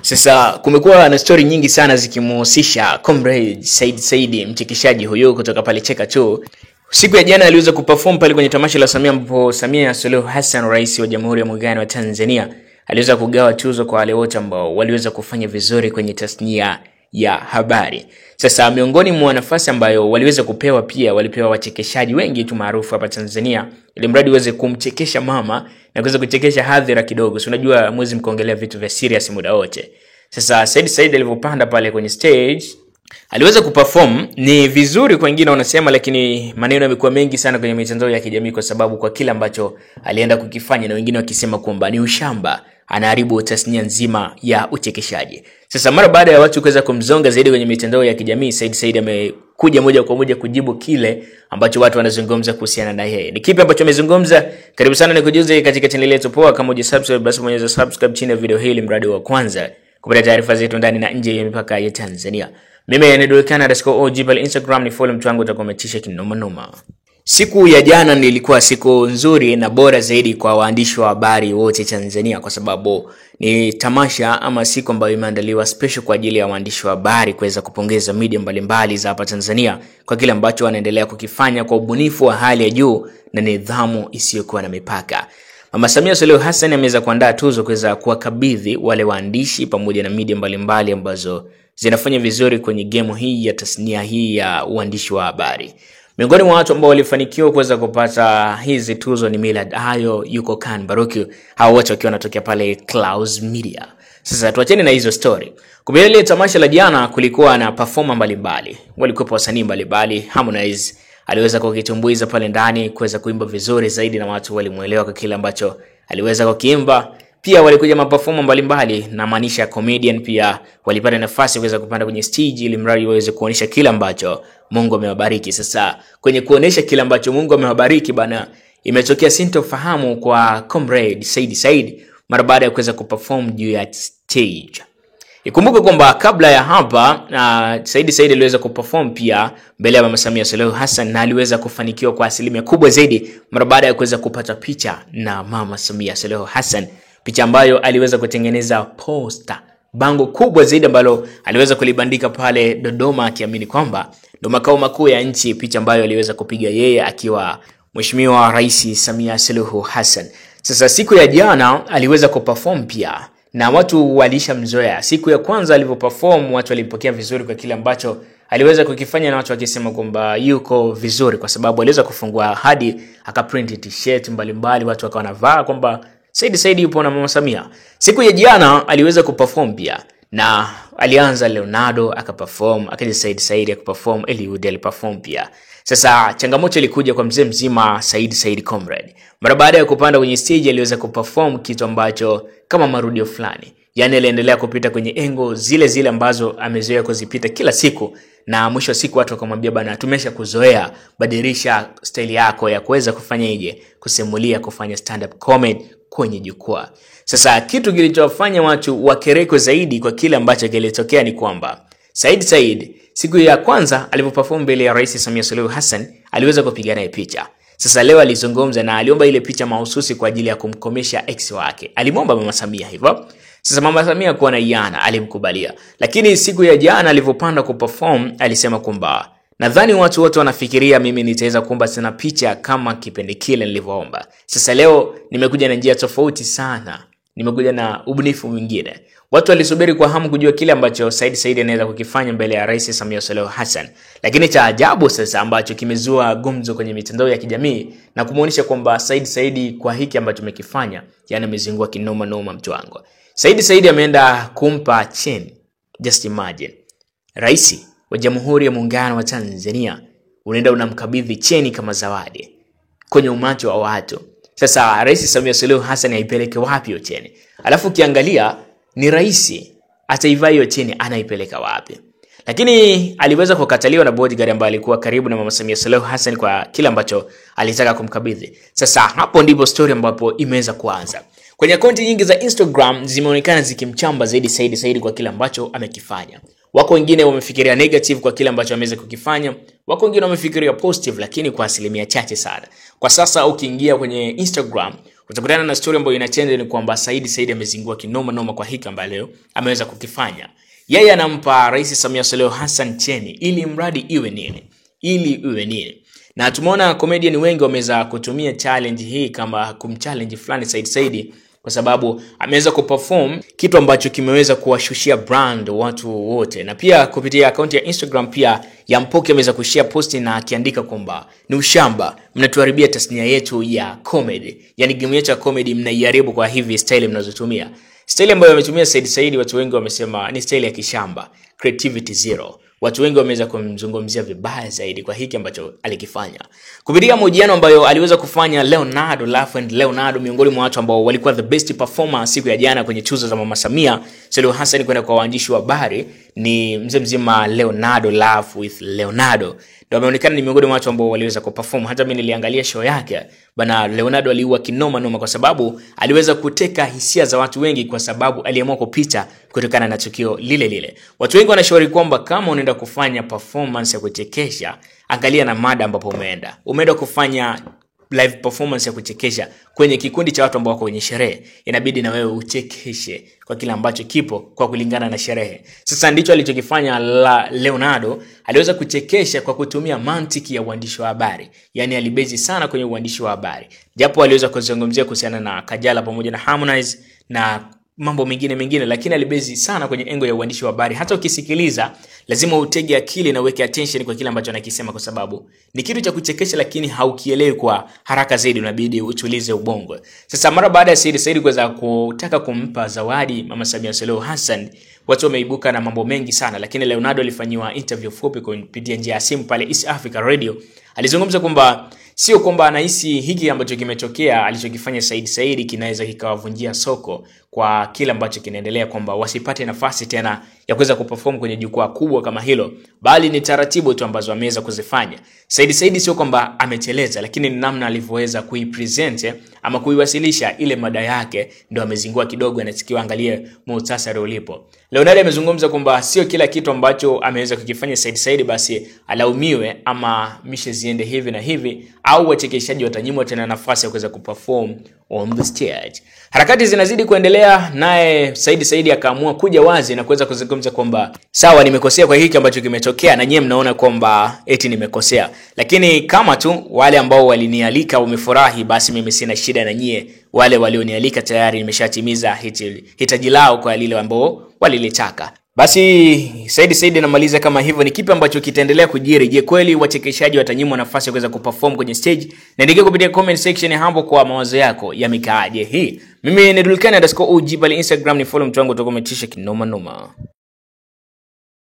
Sasa kumekuwa na story nyingi sana zikimhusisha Comrade Said Said, mchekeshaji huyo kutoka pale Cheka Show. Siku ya jana aliweza kuperform pale kwenye tamasha la Samia, ambapo Samia Suluhu Hassan, rais wa Jamhuri ya Muungano wa Tanzania, aliweza kugawa tuzo kwa wale wote ambao waliweza kufanya vizuri kwenye tasnia ya habari. Sasa miongoni mwa nafasi ambayo waliweza kupewa, pia walipewa wachekeshaji wengi tu maarufu hapa Tanzania, ili mradi uweze kumchekesha mama na kuweza kuchekesha hadhira kidogo. So unajua mwezi mkaongelea vitu vya serious muda wote. Sasa Said Said alipopanda pale kwenye stage, aliweza kuperform ni vizuri kwa wengine wanasema, lakini maneno yamekuwa mengi sana kwenye mitandao ya kijamii kwa sababu kwa kila ambacho alienda kukifanya, na wengine wakisema kwamba ni ushamba, anaharibu tasnia nzima ya uchekeshaji. Sasa mara baada ya watu kuweza kumzonga zaidi kwenye mitandao ya kijamii, Said Said amekuja moja kwa moja kujibu kile ambacho watu wanazungumza kuhusiana na yeye. Ni kipi ambacho amezungumza? Karibu sana nikujuze katika channel yetu poa. Kama hujasubscribe basi bonyeza subscribe chini ya video hii ili mradi wa kwanza kupata taarifa zetu ndani na nje ya mipaka ya Tanzania. Mimi najulikana _OG pale Instagram, ni follow mtu wangu utakometisha kinoma noma. Siku ya jana nilikuwa siku nzuri na bora zaidi kwa waandishi wa habari wote Tanzania, kwa sababu ni tamasha ama siku ambayo imeandaliwa special kwa ajili ya waandishi wa habari kuweza kupongeza media mbalimbali za hapa Tanzania kwa kile ambacho wanaendelea kukifanya kwa ubunifu wa hali ya juu na nidhamu isiyokuwa na mipaka. Mama Samia Suluhu Hassan ameweza kuandaa tuzo kuweza kuwakabidhi wale waandishi pamoja na media mbalimbali ambazo zinafanya vizuri kwenye game hii ya tasnia hii ya uandishi wa habari. Miongoni mwa watu ambao walifanikiwa kuweza kupata hizi tuzo ni Millard Ayo, Yuko Khan Baruku, hao wote wakiwa wanatokea pale Clouds Media. Sasa tuachane na hizo story. Kupitia ile tamasha la jana kulikuwa na performer mbalimbali. Walikuwa wasanii mbalimbali. Harmonize aliweza kukitumbuiza pale ndani kuweza kuimba vizuri zaidi na watu walimuelewa kwa kile ambacho aliweza kukiimba. Pia walikuja maperformer mbalimbali, na maanisha comedian pia walipata nafasi kuweza kupanda kwenye stage ili mradi waweze kuonesha kile ambacho Mungu amewabariki. Sasa kwenye kuonesha kile ambacho Mungu amewabariki bana, imetokea sintofahamu kwa Comrade Said Said mara baada ya kuweza kuperform juu ya stage. Ikumbuke kwamba kabla ya hapa Said Said aliweza kuperform pia mbele ya Mama Samia Suluhu Hassan, na aliweza kufanikiwa kwa asilimia kubwa zaidi mara baada ya kuweza kupata picha na Mama Samia Suluhu Hassan, picha ambayo aliweza kutengeneza poster, bango kubwa zaidi ambalo aliweza kulibandika pale Dodoma, akiamini kwamba ndo makao makuu ya nchi, picha ambayo aliweza kupiga yeye akiwa Mheshimiwa Rais Samia Suluhu Hassan. Sasa siku ya jana aliweza kuperform pia na watu walishamzoea. Siku ya kwanza alivyoperform watu walipokea vizuri kwa kile ambacho aliweza kukifanya, na watu wakisema kwamba yuko vizuri kwa sababu aliweza kufungua hadi akaprint t-shirt mbalimbali, watu wakawa wanavaa kwamba Said Said yupo na Mama Samia. Siku ya jana aliweza kuperform pia, na alianza Leonardo akaperform, akaja Said Said akaperform, Eliud aliperform pia. Sasa changamoto ilikuja kwa mzee mzima Said Said Comrade. Mara baada ya kupanda kwenye stage aliweza kuperform kitu ambacho kama marudio fulani. Yaani aliendelea kupita kwenye engo zile ambazo amezoea kuzipita kila siku, na mwisho wa siku watu wakamwambia bana, tumesha kuzoea, badilisha style yako ya kuweza kufanya kusimulia, kufanya stand up comedy kwenye jukwaa. Sasa kitu kilichowafanya watu wakereko zaidi kwa kile ambacho kilitokea ni kwamba Said Said siku ya kwanza alipoperform mbele ya Rais Samia Suluhu Hassan aliweza kupiga naye picha. Sasa leo alizungumza na aliomba ile picha mahususi kwa ajili ya kumkomesha ex wake. Alimwomba Mama Samia hivyo. Sasa Mama Samia kuwa na yana alimkubalia. Lakini siku ya jana alipopanda kuperform alisema kwamba nadhani watu wote wanafikiria mimi nitaweza kuomba sana picha kama kipindi kile nilivyoomba. Sasa leo nimekuja na njia tofauti sana. Nimekuja na ubunifu mwingine. Watu walisubiri kwa hamu kujua kile ambacho Said Said anaweza kukifanya mbele ya Rais Samia Suluhu Hassan. Lakini cha ajabu sasa ambacho kimezua gumzo kwenye mitandao ya kijamii na kumuonesha kwamba Said Said kwa hiki ambacho amekifanya, yani amezingua kinoma noma mtu wangu. Said Said ameenda kumpa cheni. Just imagine. Rais wa Jamhuri ya Muungano wa Tanzania unaenda unamkabidhi cheni kama zawadi kwenye umati wa watu. Sasa Rais Samia Suluhu Hassan aipeleke wapi hiyo cheni? Alafu ukiangalia ni rais ataivaa hiyo cheni anaipeleka wapi? Lakini aliweza kukataliwa na bodyguard ambaye alikuwa karibu na Mama Samia Suluhu Hassan kwa kila ambacho alitaka kumkabidhi. Sasa hapo ndipo story ambapo imeweza kuanza. Kwenye akaunti nyingi za Instagram zimeonekana zikimchamba zaidi Said Said kwa kila ambacho amekifanya. Wako wengine wamefikiria negative kwa kile ambacho ameweza kukifanya, wako wengine wamefikiria positive, lakini kwa asilimia chache sana. Kwa sasa ukiingia kwenye Instagram Utakutana na story ambayo inachende ni kwamba Said amezingua kinoma noma kwa hiki ambayo ameweza kukifanya. Yeye anampa Rais Samia Suluhu Hassan cheni ili mradi iwe nini. Na tumeona comedian wengi wameweza kutumia challenge hii kama kumchallenge fulani Said kwa sababu ameweza kuperform kitu ambacho kimeweza kuwashushia brand watu wote. Na pia kupitia account ya Instagram pia ya Mpoki ameweza kushare post na akiandika kwamba ni ushamba, mnatuharibia tasnia yetu ya comedy. Yani game yetu ya comedy mnaiharibu kwa hivi style mnazotumia. Style ambayo ametumia Said watu wengi wamesema ni style ya kishamba, creativity zero. Watu wengi wameweza kumzungumzia vibaya zaidi kwa hiki ambacho alikifanya. Kupitia mahojiano ambayo aliweza kufanya Leonardo Laugh and Leonardo, miongoni mwa watu ambao walikuwa the best performer siku ya jana kwenye tuzo za Mama Samia Suluhu Hassan kwenda kwa waandishi wa habari ni mzima Leonardo Laugh with Leonardo. Ndio ameonekana ni miongoni mwa watu ambao waliweza kuperform. Hata mimi niliangalia show yake. Bana Leonardo aliua kinoma noma kwa sababu aliweza kuteka hisia za watu wengi kwa sababu aliamua kupita kutokana na tukio lile. Watu wengi wanashauri kwamba kama unaenda kufanya performance ya kuchekesha, angalia na mada ambapo umeenda kufanya live performance ya kuchekesha kwenye kikundi cha watu ambao wako kwenye sherehe, inabidi na wewe uchekeshe kwa kile ambacho kipo kwa kulingana na sherehe. Sasa ndicho alichokifanya Leonardo, aliweza kuchekesha kwa kutumia mantiki ya uandishi wa habari. Yani alibezi sana kwenye uandishi wa habari. Japo aliweza kuzungumzia kuhusiana na Kajala pamoja na Harmonize na mambo mengine, lakini alibezi sana kwenye engo ya uandishi wa habari. Hata ukisikiliza lazima utege akili na uweke attention kwa kile ambacho anakisema kwa sababu ni kitu cha kuchekesha lakini haukielewi kwa haraka zaidi, unabidi utulize ubongo. Sasa mara baada ya Said kuweza kutaka kumpa zawadi Mama Samia Suluhu Hassan, watu wameibuka na mambo mengi sana, lakini Leonardo alifanywa interview fupi kupitia njia ya simu pale East Africa Radio. Alizungumza kwamba sio kwamba anahisi hiki ambacho kimetokea alichokifanya Said kinaweza kikawavunjia soko kwa kila ambacho kinaendelea, kwamba wasipate nafasi tena ya kuweza kuperform kwenye jukwaa kubwa kama hilo, bali ni taratibu tu ambazo ameweza kuzifanya. Said sio kwamba ameteleza, lakini ni namna alivyoweza kuipresent ama kuiwasilisha ile mada yake ndio amezingua kidogo, anatakiwa angalie muhtasari ulipo. Leonardo amezungumza kwamba sio kila kitu ambacho ameweza kukifanya Said basi alaumiwe ama mishe ziende hivi na hivi, au wachekeshaji watanyimwa tena nafasi ya kuweza kuperform on the stage. Harakati zinazidi kuendelea, naye Said akaamua kuja wazi na kuweza kuzungumza kwamba sawa, nimekosea kwa hiki ambacho kimetokea na nyie mnaona kwamba eti nimekosea, lakini kama tu wale ambao walinialika wamefurahi, basi mimi sina shida na nyie. Wale walionialika tayari nimeshatimiza hitaji lao kwa lile ambao walilitaka. Basi Said anamaliza kama hivyo. Ni kipi ambacho kitaendelea kujiri? Je, kweli wachekeshaji watanyimwa nafasi ya kuweza kuperform kwenye stage? Niandike kupitia comment section hapo kwa mawazo yako yamekaaje hii. Mimi ni Dulkana_OG pale Instagram, ni follow mtu wangu utakometisha kinoma noma.